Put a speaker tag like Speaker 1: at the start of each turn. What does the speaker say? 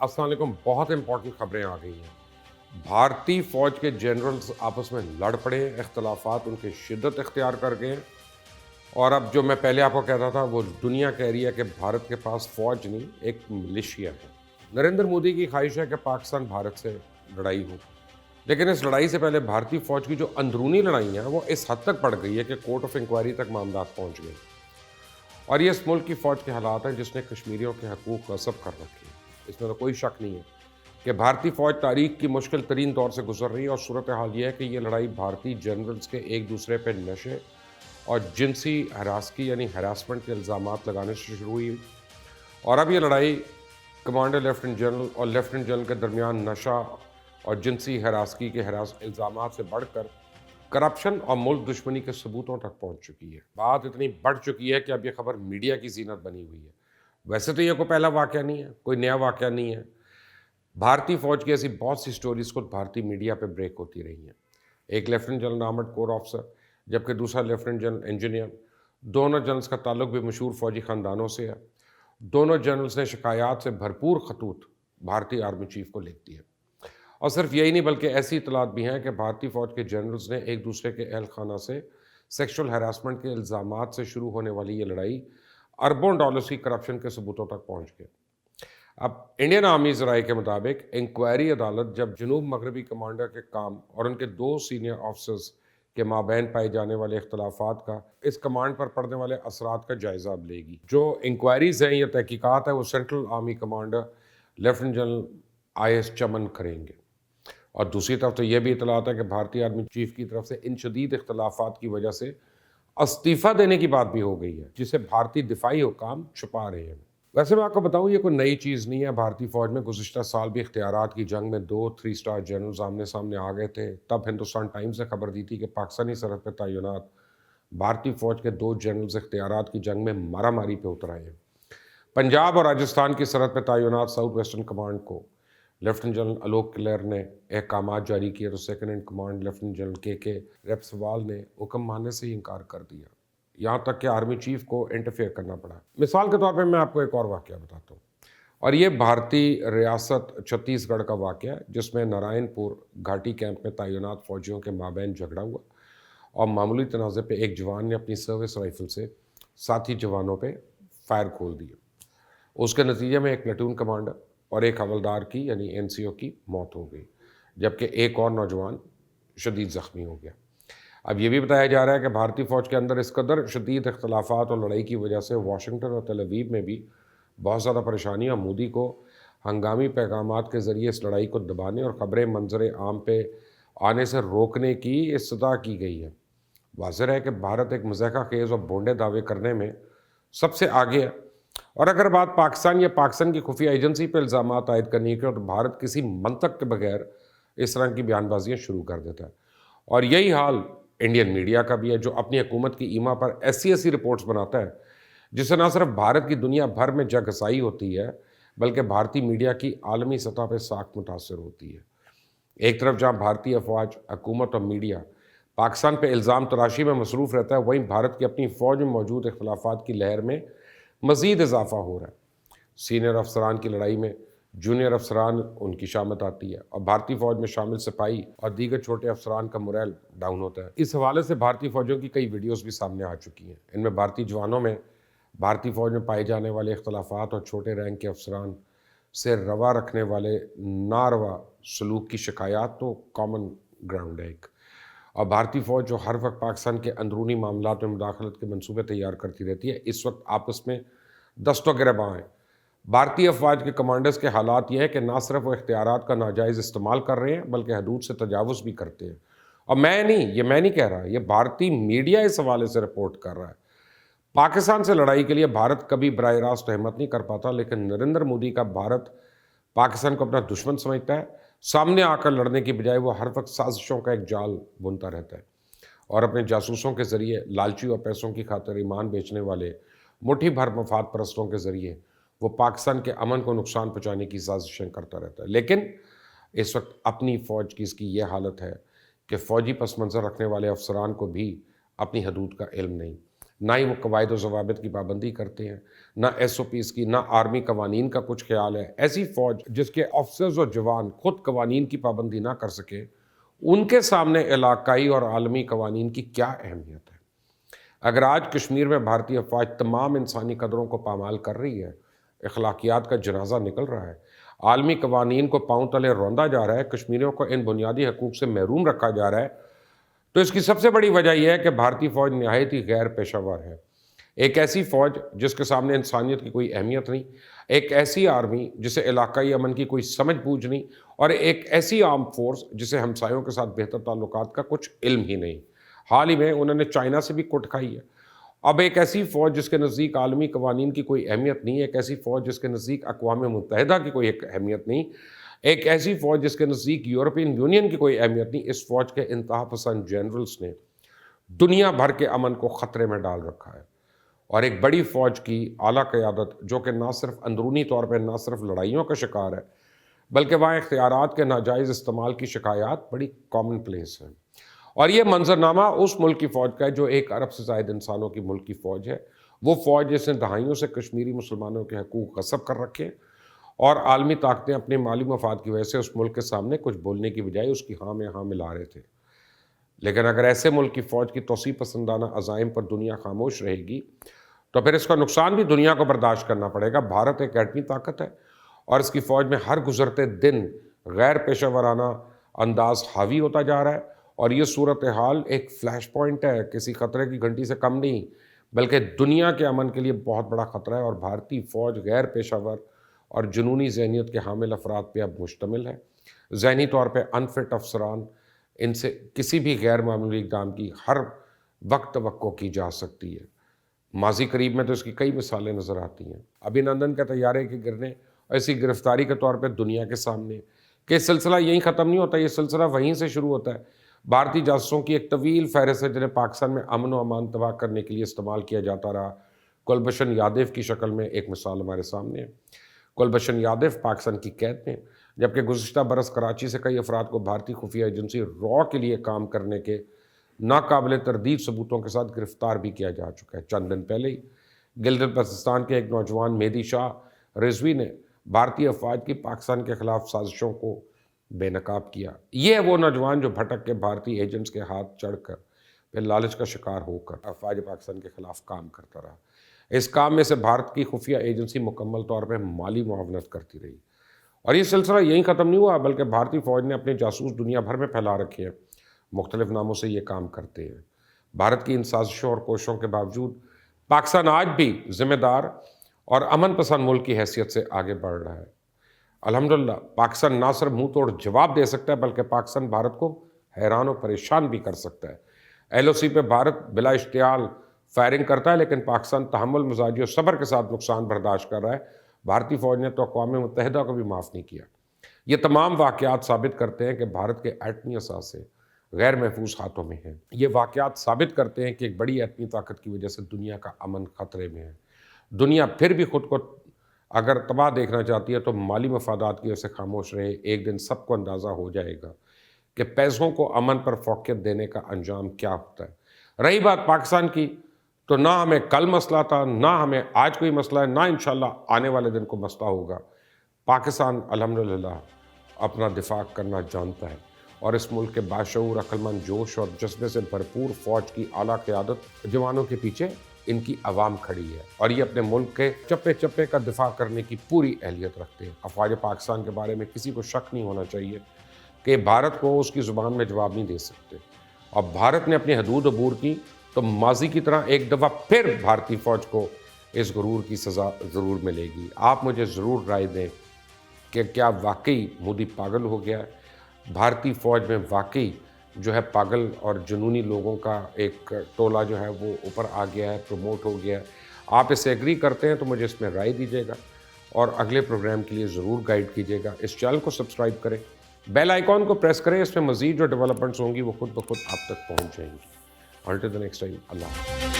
Speaker 1: अस्सलाम वालेकुम। बहुत इंपॉर्टेंट खबरें आ गई हैं। भारतीय फ़ौज के जनरल्स आपस में लड़ पड़े, इख्तलाफात उनकी शिद्दत इख्तियार कर गए। और अब जो मैं पहले आपको कहता था वो दुनिया कह रही है कि भारत के पास फ़ौज नहीं, एक मिलिशिया है। नरेंद्र मोदी की ख्वाहिश है कि पाकिस्तान भारत से लड़ाई हो, लेकिन इस लड़ाई से पहले भारतीय फ़ौज की जो अंदरूनी लड़ाई हैं वो इस हद तक बढ़ गई है कि कोर्ट ऑफ इंक्वायरी तक मामलात पहुँच गए। और ये इस मुल्क की फ़ौज के हालात हैं जिसने कश्मीरियों के हकूक़ गस्ब कर रखे हैं। इसमें तो कोई शक नहीं है कि भारतीय फ़ौज तारीख की मुश्किल तरीन दौर से गुजर रही है। और सूरत हाल ये है कि ये लड़ाई भारतीय जनरल्स के एक दूसरे पर नशे और जिनसी हरासगी यानी हरासमेंट के इल्ज़ामात लगाने से शुरू हुई। और अब ये लड़ाई कमांडर लेफ्टिनेंट जनरल और लेफ्टिनेंट जनरल के दरमियान नशा और जिनसी हरासगी के इल्ज़ामात से बढ़कर करप्शन और मुल्क दुश्मनी के सबूतों तक पहुंच चुकी है। बात इतनी बढ़ चुकी है कि अब ये खबर मीडिया की जीनत बनी हुई है। वैसे तो ये कोई पहला वाक़या नहीं है, कोई नया वाक़या नहीं है। भारतीय फ़ौज की ऐसी बहुत सी स्टोरीज़ खुद भारतीय मीडिया पे ब्रेक होती रही हैं। एक lieutenant general armoured corps officer जबकि दूसरा लेफ्टिनेंट जनरल इंजीनियर, दोनों जनरल्स का ताल्लुक भी मशहूर फ़ौजी ख़ानदानों से है। दोनों जनरल्स ने शिकायत से भरपूर खतूत भारतीय आर्मी चीफ को लिख दिए। और सिर्फ यही नहीं बल्कि ऐसी इतलात भी हैं कि भारतीय फ़ौज के जनरल्स ने एक दूसरे के अहल खाना से सेक्शुअल हरासमेंट के इल्ज़ामात से शुरू होने वाली ये लड़ाई अरबों डॉलर्स की करप्शन के सबूतों तक पहुंच गए। अब इंडियन आर्मी ज़राए के मुताबिक इंक्वायरी अदालत जब जनूब मगरबी कमांडर के काम और उनके दो सीनियर ऑफिसर्स के माबैन पाए जाने वाले इख्तलाफात का इस कमांड पर पड़ने वाले असरात का जायज़ा अब लेगी। जो इंक्वायरीज़ हैं या तहकीकात है वो central army commander lieutenant general IAS चमन करेंगे। और दूसरी तरफ तो यह भी इतलात है कि भारतीय आर्मी चीफ की तरफ से इन शदीद इख्तलाफात की वजह से इस्तीफ़ा देने की बात भी हो गई है, जिसे भारतीय दिफाई हुकाम छुपा रहे हैं। वैसे मैं आपको बताऊं ये कोई नई चीज़ नहीं है। भारतीय फ़ौज में गुज़िश्ता साल भी इख्तियारात की जंग में 2 3 स्टार जनरल्स आमने सामने आ गए थे। तब हिंदुस्तान टाइम्स ने खबर दी थी कि पाकिस्तानी सरहद पर तैनात भारतीय फ़ौज के 2 जनरल्स इख्तियारात की जंग में मारामारी पे उतर आए हैं। पंजाब और राजस्थान की सरहद पर तैनात साउथ वेस्टर्न कमांड को लेफ्टिनेंट जनरल आलोक क्लेर ने अहकामात जारी किए तो second in command lieutenant general के रेपसवाल ने हुक्म मानने से ही इनकार कर दिया। यहाँ तक कि आर्मी चीफ को इंटरफेयर करना पड़ा। मिसाल के तौर पे मैं आपको एक और वाक़या बताता हूँ, और ये भारतीय रियासत छत्तीसगढ़ का वाक़या है जिसमें नारायणपुर घाटी कैंप में तैनात फ़ौजियों के माबैन झगड़ा हुआ और मामूली तनाज़े पे एक जवान ने अपनी सर्विस राइफल से साथी जवानों पे फायर खोल दिए। उसके नतीजे में एक प्लेटून कमांडर और एक हवलदार की यानी NCO की मौत हो गई, जबकि एक और नौजवान शदीद ज़ख्मी हो गया। अब ये भी बताया जा रहा है कि भारतीय फ़ौज के अंदर इस कदर शदीद इख्तलाफात और लड़ाई की वजह से वाशिंगटन और तेल अवीव में भी बहुत ज़्यादा परेशानी और मोदी को हंगामी पैगामात के ज़रिए इस लड़ाई को दबाने और ख़बरें मंजर आम पे आने से रोकने की इस्तदा की गई है। वाज़ेह है कि भारत एक मज़ाक़ा खेज़ और भोंडे दावे करने में सबसे आगे है। और अगर बात पाकिस्तान या पाकिस्तान की खुफिया एजेंसी पर इल्ज़ाम आयद करने की तो भारत किसी मंतक के बगैर इस तरह की बयानबाजियाँ शुरू कर देता है। और यही हाल इंडियन मीडिया का भी है, जो अपनी हुकूमत की ईमा पर ऐसी ऐसी रिपोर्ट्स बनाता है जिससे न सिर्फ भारत की दुनिया भर में जगहसाई होती है बल्कि भारतीय मीडिया की आलमी सतह पर साख मुतासर होती है। एक तरफ जहाँ भारतीय अफवाज, हुकूमत और मीडिया पाकिस्तान पर इल्ज़ाम तराशी में मसरूफ़ रहता है, वहीं भारत की अपनी फ़ौज में मौजूद इख्तलाफात की लहर में मज़ीद इजाफा हो रहा है। सीनियर अफसरान की लड़ाई में जूनियर अफसरान उनकी शामत आती है और भारतीय फ़ौज में शामिल सिपाही और दीगर छोटे अफसरान का मोरल डाउन होता है। इस हवाले से भारतीय फ़ौजों की कई वीडियोस भी सामने आ चुकी हैं। इनमें भारतीय जवानों में भारतीय फ़ौज में पाए जाने वाले इख्तलाफात और छोटे रैंक के अफसरान से रवा रखने वाले नारवा सलूक की शिकायत तो कॉमन ग्राउंड है एक। और भारतीय फ़ौज जो हर वक्त पाकिस्तान के अंदरूनी मामलात में मुदाखलत के मंसूबे तैयार करती रहती है, इस वक्त आपस में दस्तों गिरबां हैं। भारतीय अफवाज के कमांडर्स के हालात ये हैं कि ना सिर्फ वो इख्तियारात का नाजायज़ इस्तेमाल कर रहे हैं बल्कि हदूद से तजावुज़ भी करते हैं। और मैं नहीं कह रहा, ये भारतीय मीडिया इस हवाले से रिपोर्ट कर रहा है। पाकिस्तान से लड़ाई के लिए भारत कभी बराह रास्त हिम्मत नहीं कर पाता, लेकिन नरेंद्र मोदी का भारत पाकिस्तान को अपना दुश्मन समझता है। सामने आकर लड़ने की बजाय वो हर वक्त साजिशों का एक जाल बुनता रहता है और अपने जासूसों के ज़रिए लालची और पैसों की खातिर ईमान बेचने वाले मुट्ठी भर मफाद परस्तों के ज़रिए वो पाकिस्तान के अमन को नुकसान पहुँचाने की साजिशें करता रहता है। लेकिन इस वक्त अपनी फ़ौज की इसकी ये हालत है कि फ़ौजी पस मंज़र रखने वाले अफसरान को भी अपनी हदूद का इल्म नहीं। نہ ہی وہ قواعد و ضوابط کی پابندی کرتے ہیں، نہ SOPs کی، نہ آرمی قوانین کا کچھ خیال ہے۔ ایسی فوج جس کے آفیسرز اور جوان خود قوانین کی پابندی نہ کر سکے، ان کے سامنے علاقائی اور عالمی قوانین کی کیا اہمیت ہے؟ اگر آج کشمیر میں بھارتی افواج تمام انسانی قدروں کو پامال کر رہی ہے، اخلاقیات کا جنازہ نکل رہا ہے، عالمی قوانین کو پاؤں تلے روندا جا رہا ہے، کشمیریوں کو ان بنیادی حقوق سے محروم رکھا جا رہا ہے، تو اس کی سب سے بڑی وجہ یہ ہے کہ بھارتی فوج نہایت ہی غیر پیشہ ور ہے۔ ایک ایسی فوج جس کے سامنے انسانیت کی کوئی اہمیت نہیں، ایک ایسی آرمی جسے علاقائی امن کی کوئی سمجھ بوجھ نہیں، اور ایک ایسی آرم فورس جسے ہمسایوں کے ساتھ بہتر تعلقات کا کچھ علم ہی نہیں۔ حال ہی میں انہوں نے چائنا سے بھی کٹ کھائی ہے۔ اب ایک ایسی فوج جس کے نزدیک عالمی قوانین کی کوئی اہمیت نہیں، ایک ایسی فوج جس کے نزدیک اقوام متحدہ کی کوئی اہمیت نہیں، ایک ایسی فوج جس کے نزدیک یورپین یونین کی کوئی اہمیت نہیں، اس فوج کے انتہا پسند جنرلز نے دنیا بھر کے امن کو خطرے میں ڈال رکھا ہے۔ اور ایک بڑی فوج کی اعلیٰ قیادت جو کہ نہ صرف اندرونی طور پہ نہ صرف لڑائیوں کا شکار ہے، بلکہ وہاں اختیارات کے ناجائز استعمال کی شکایات بڑی کامن پلیس ہیں۔ اور یہ منظرنامہ اس ملک کی فوج کا ہے جو 1 ارب سے زائد انسانوں کی ملک کی فوج ہے، وہ فوج جس نے دہائیوں سے کشمیری مسلمانوں کے حقوق غصب کر رکھے، اور عالمی طاقتیں اپنے مالی مفاد کی وجہ سے اس ملک کے سامنے کچھ بولنے کی بجائے اس کی ہاں میں ہاں ملا رہے تھے۔ لیکن اگر ایسے ملک کی فوج کی توسیع پسندانہ عزائم پر دنیا خاموش رہے گی تو پھر اس کا نقصان بھی دنیا کو برداشت کرنا پڑے گا۔ بھارت ایک ایٹمی طاقت ہے اور اس کی فوج میں ہر گزرتے دن غیر پیشہ ورانہ انداز حاوی ہوتا جا رہا ہے، اور یہ صورتحال ایک فلیش پوائنٹ ہے، کسی خطرے کی گھنٹی سے کم نہیں، بلکہ دنیا کے امن کے لیے بہت بڑا خطرہ ہے۔ اور بھارتی فوج غیر پیشہ ور اور جنونی ذہنیت کے حامل افراد پہ اب مشتمل ہے، ذہنی طور پہ انفٹ افسران، ان سے کسی بھی غیر معمولی اقدام کی ہر وقت توقع کی جا سکتی ہے۔ ماضی قریب میں تو اس کی کئی مثالیں نظر آتی ہیں۔ ابھینندن کے طیارے کے گرنے ایسی گرفتاری کے طور پہ دنیا کے سامنے کہ سلسلہ یہیں ختم نہیں ہوتا، یہ سلسلہ وہیں سے شروع ہوتا ہے۔ بھارتی جاسوسوں کی ایک طویل فہرست ہے جنہیں پاکستان میں امن و امان تباہ کرنے کے لیے استعمال کیا جاتا رہا۔ کلبھشن یادیو کی شکل میں ایک مثال ہمارے سامنے ہے۔ کلبھشن یادیو پاکستان کی قید میں، جبکہ گزشتہ برس کراچی سے کئی افراد کو بھارتی خفیہ ایجنسی را کے لیے کام کرنے کے ناقابل تردید ثبوتوں کے ساتھ گرفتار بھی کیا جا چکا ہے۔ چند دن پہلے ہی گلگت بلتستان کے ایک نوجوان مہدی شاہ رضوی نے بھارتی افواج کی پاکستان کے خلاف سازشوں کو بے نقاب کیا۔ یہ ہے وہ نوجوان جو بھٹک کے بھارتی ایجنٹس کے ہاتھ چڑھ کر پھر لالچ کا شکار ہو کر افواج پاکستان کے خلاف کام کرتا رہا۔ اس کام میں سے بھارت کی خفیہ ایجنسی مکمل طور پہ مالی معاونت کرتی رہی، اور یہ سلسلہ یہیں ختم نہیں ہوا، بلکہ بھارتی فوج نے اپنے جاسوس دنیا بھر میں پھیلا رکھے ہیں، مختلف ناموں سے یہ کام کرتے ہیں۔ بھارت کی ان سازشوں اور کوششوں کے باوجود پاکستان آج بھی ذمہ دار اور امن پسند ملک کی حیثیت سے آگے بڑھ رہا ہے۔ الحمدللہ پاکستان نہ صرف منہ توڑ جواب دے سکتا ہے، بلکہ پاکستان بھارت کو حیران و پریشان بھی کر سکتا ہے۔ LOC پہ بھارت بلا اشتعال فائرنگ کرتا ہے، لیکن پاکستان تحمل مزاجی اور صبر کے ساتھ نقصان برداشت کر رہا ہے۔ بھارتی فوج نے تو اقوام متحدہ کو بھی معاف نہیں کیا۔ یہ تمام واقعات ثابت کرتے ہیں کہ بھارت کے ایٹمی اثاثے غیر محفوظ ہاتھوں میں ہیں۔ یہ واقعات ثابت کرتے ہیں کہ ایک بڑی ایٹمی طاقت کی وجہ سے دنیا کا امن خطرے میں ہے۔ دنیا پھر بھی خود کو اگر تباہ دیکھنا چاہتی ہے تو مالی مفادات کی وجہ سے خاموش رہے۔ ایک دن سب کو اندازہ ہو جائے گا کہ پیسوں کو امن پر فوقیت دینے کا انجام کیا ہوتا ہے۔ رہی بات پاکستان کی، تو نہ ہمیں کل مسئلہ تھا، نہ ہمیں آج کوئی مسئلہ ہے، نہ انشاءاللہ آنے والے دن کو مسئلہ ہوگا۔ پاکستان الحمدللہ اپنا دفاع کرنا جانتا ہے، اور اس ملک کے باشعور، عقلمند، جوش اور جذبے سے بھرپور فوج کی اعلیٰ قیادت، جوانوں کے پیچھے ان کی عوام کھڑی ہے، اور یہ اپنے ملک کے چپے چپے کا دفاع کرنے کی پوری اہلیت رکھتے ہیں۔ افواج پاکستان کے بارے میں کسی کو شک نہیں ہونا چاہیے کہ بھارت کو اس کی زبان میں جواب نہیں دے سکتے، اور بھارت نے اپنی حدود عبور کی تو ماضی کی طرح ایک دفعہ پھر بھارتی فوج کو اس غرور کی سزا ضرور ملے گی۔ آپ مجھے ضرور رائے دیں کہ کیا واقعی مودی پاگل ہو گیا ہے؟ بھارتی فوج میں واقعی جو ہے پاگل اور جنونی لوگوں کا ایک ٹولہ جو ہے وہ اوپر آ گیا ہے، پروموٹ ہو گیا ہے؟ آپ اس سے ایگری کرتے ہیں تو مجھے اس میں رائے دیجیے گا، اور اگلے پروگرام کے لیے ضرور گائیڈ کیجیے گا۔ اس چینل کو سبسکرائب کریں، بیل آئیکن کو پریس کریں، اس میں مزید جو ڈیولپمنٹس ہوں گی وہ خود بخود آپ تک پہنچ جائیں گی۔ Until the next time, Allah.